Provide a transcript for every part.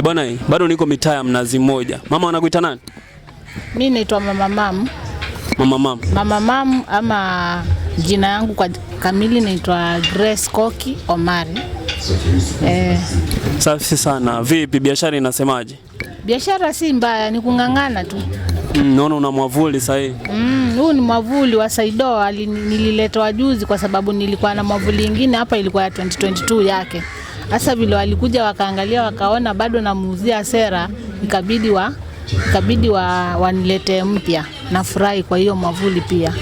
Bwana, bado niko mitaa ya Mnazi Mmoja. Mama anakuita nani? Mimi naitwa Mama Mam. Mama Mam. Mama Mam ama jina yangu kwa kamili naitwa Grace Koki Omari. Safi sana. Vipi biashara inasemaje? Biashara si mbaya, ni kung'ang'ana tu. Naona una mwavuli sasa hivi. Huu ni mwavuli wa Saido, nililetwa juzi kwa sababu nilikuwa na mwavuli nyingine hapa ilikuwa ya 2022 yake. Sasa vile walikuja wakaangalia wakaona bado namuuzia sera, ikabidi wanilete mpya. Nafurahi kwa hiyo mwavuli pia.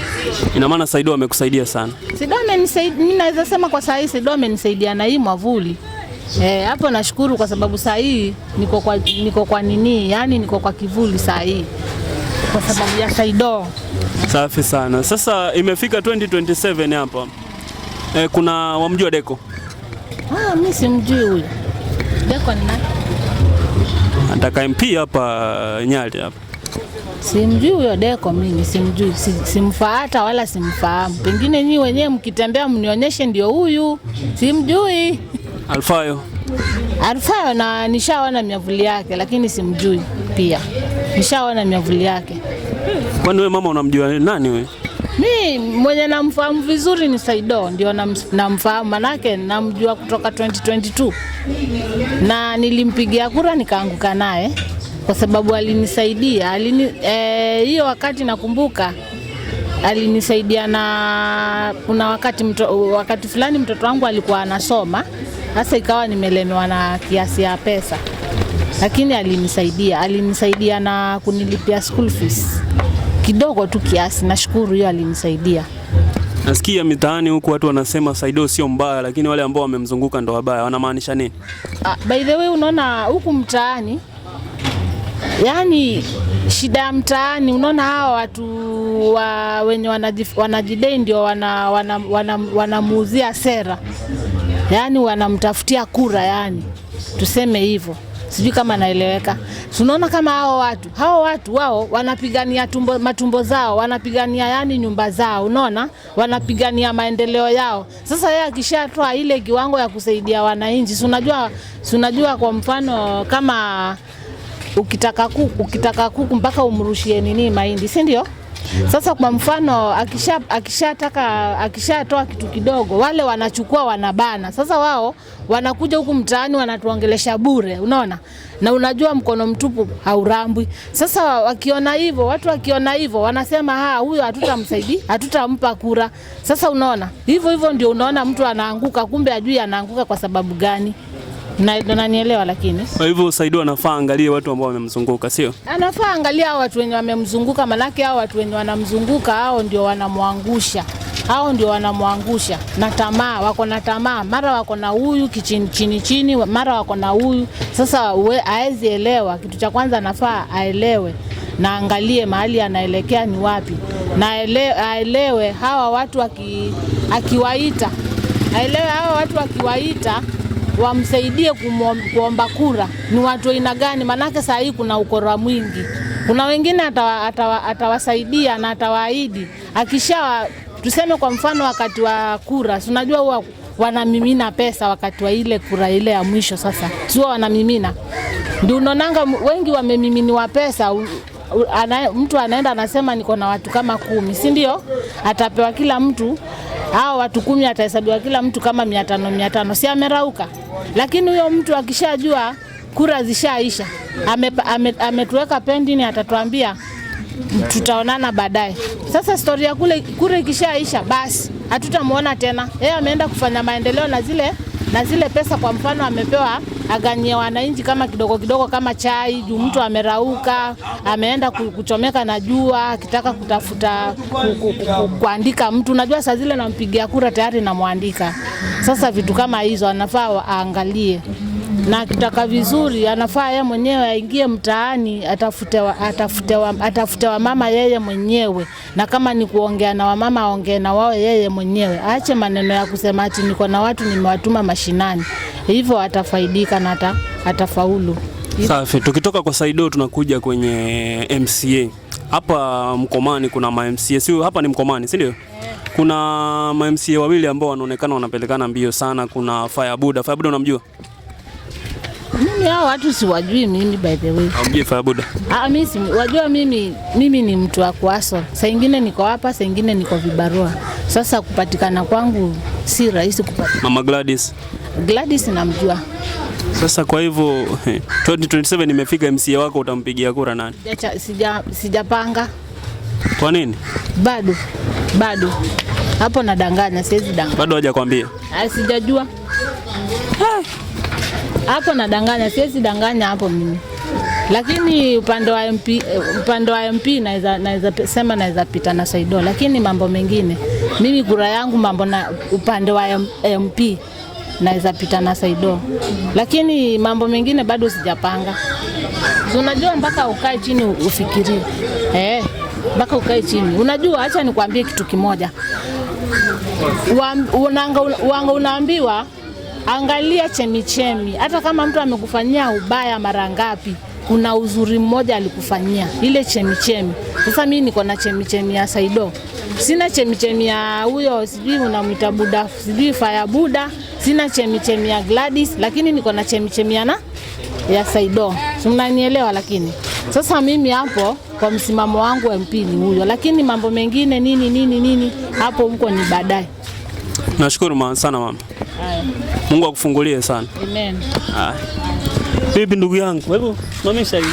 Ina maana Saido amekusaidia sana. Saido amenisaidia, mimi naweza sema kwa saa hii Saido amenisaidia na hii mwavuli. Hapo nashukuru kwa sababu saa hii niko kwa nini? Yaani niko kwa kivuli saa hii kwa sababu ya Saido. Safi sana. Sasa imefika 2027 hapa. Kuna wamjua Deko? Mimi simjui huyo. Deko ni nani? Anataka MP hapa Nyali hapa. Simjui huyo Deko, mimi simjui. Simfaata wala simfahamu. Pengine nyinyi wenyewe mkitembea mnionyeshe ndio huyu. Simjui. Alfayo na nishaona miavuli yake lakini simjui pia. Nishaona miavuli yake. Kwani wewe mama unamjua nani wewe? Mimi mwenye namfahamu vizuri ni Saido, ndio namfahamu, manake namjua kutoka 2022. Na nilimpigia kura nikaanguka naye kwa sababu alinisaidia. Hiyo wakati nakumbuka alinisaidia, na kuna wakati fulani mtoto wangu alikuwa anasoma. Sasa ikawa nimelemewa na kiasi ya pesa. Lakini alinisaidia na kunilipia school fees. Kidogo tu kiasi, nashukuru hiyo alinisaidia. Nasikia mitaani huku watu wanasema Saido sio mbaya, lakini wale ambao wamemzunguka ndo wabaya. Wanamaanisha nini? By the way, unaona huku mtaani, yani shida ya mtaani, unaona hawa watu wenye wanajidai ndio wanamuuzia sera. Yani wanamtafutia kura, yani tuseme hivyo. Sijui kama naeleweka. Tunaona kama hao watu wao wanapigania matumbo zao, wanapigania yani nyumba zao, unaona? Wanapigania maendeleo yao. Sasa yeye akishatoa ile kiwango ya kusaidia wananchi, si unajua kwa mfano kama ukitaka kuku mpaka umrushie nini mahindi, si ndio? Sasa kwa mfano akishatoa kitu kidogo, wale wanachukua wanabana. Sasa wao wanakuja huku mtaani wanatuongelesha bure, unaona? Na unajua mkono mtupu haurambwi. Sasa watu wakiona hivyo wanasema huyu hatutamsaidia, hatutampa kura. Sasa unaona? Hivyo ndio unaona mtu anaanguka, kumbe ajui anaanguka kwa sababu gani. Unanielewa lakini? Kwa hivyo Saido anafaa angalie watu ambao wamemzunguka, sio? Anafaa angalia watu wenye wamemzunguka, manake hao watu wenye wanamzunguka hao ndio wanamwangusha. Na tamaa, wako na tamaa. Mara wako na huyu chini, mara wako na huyu. Sasa haezi elewa. Kitu cha kwanza anafaa aelewe na angalie mahali anaelekea ni wapi. Na aelewe hawa watu akiwaita. Wamsaidie kuomba kura ni watu aina gani, manake saa hii kuna ukora mwingi. Kuna wengine atawasaidia na atawaahidi, tuseme kwa mfano wakati wa kura, unajua huwa wanamimina pesa wakati wa ile kura ile ya mwisho. Sasa sio wanamimina, ndio unaonanga wengi wamemiminiwa pesa. Mtu anaenda anasema niko na watu kama 10, si ndio? Atapewa kila mtu, hao watu 10 atahesabiwa kila mtu kama 500, si amerauka? Lakini huyo mtu akishajua kura zishaisha, ametuweka pending, atatuambia tutaonana baadaye. Sasa story ya kura ikishaisha, basi hatutamuona tena. Yeye ameenda kufanya maendeleo na zile pesa. Kwa mfano amepewa aganyia wananchi kama kidogo kama chai, juu mtu amerauka, ameenda kuchomeka na jua, akitaka kutafuta kuandika mtu. Unajua saa zile nampigia kura tayari namwandika. Sasa vitu kama hizo anafaa aangalie. Na akitaka vizuri anafaa yeye mwenyewe aingie mtaani, atafute wamama yeye mwenyewe. Na kama ni kuongea na wamama aongee na wao yeye mwenyewe. Aache maneno ya kusema ati niko na watu nimewatuma mashinani. Hivyo atafaidika na atafaulu. Safi. Tukitoka kwa Saido tunakuja kwenye MCA. Hapa Mkomani kuna MCA. Sio hapa ni Mkomani, si ndio? Kuna MCA wawili ambao wanaonekana wanapelekana mbio sana. Kuna Firebuda. Firebuda unamjua? Mimi hao watu siwajui mimi, by the way. Haumjui Fayabuda? Mimi wajua mimi ni mtu wa kuaso. Saa nyingine niko hapa, saa nyingine niko vibarua. Sasa kupatikana kwangu si rahisi kupatikana. Mama Gladys namjua. Sasa kwa hivyo 2027 imefika, MCA wako utampigia kura nani? Sijapanga. Kwa nini? Bado. Hapo nadanganya, siwezi danganya. Bado hajakwambia? Sijajua. Hapo nadanganya, siwezi danganya hapo mimi. Lakini upande wa MP naweza sema naweza pita na Saido, lakini mambo mengine mimi kura yangu mambo na upande wa MP naweza pita na Saido. Lakini mambo mengine bado sijapanga. Unajua mpaka ukae chini ufikirie. Mpaka ukae chini. Unajua, acha nikwambie kitu kimoja. Unaambiwa angalia chemichemi. Hata kama mtu amekufanyia ubaya mara ngapi, kuna uzuri mmoja alikufanyia, ile chemichemi. Sasa mimi niko na chemichemi ya Saido. Sina chemichemi ya huyo sijui unamuita Buda, sijui Fayabuda. Sina chemichemi ya Gladys, lakini niko na chemichemi ya Saido. Si mnanielewa? Lakini sasa mimi hapo kwa msimamo wangu MP ni huyo, lakini mambo mengine nini hapo huko ni baadaye. Nashukuru sana mama. Mungu akufungulie sana. Amen. Vipi ndugu yangu? Hebu simamisha hii.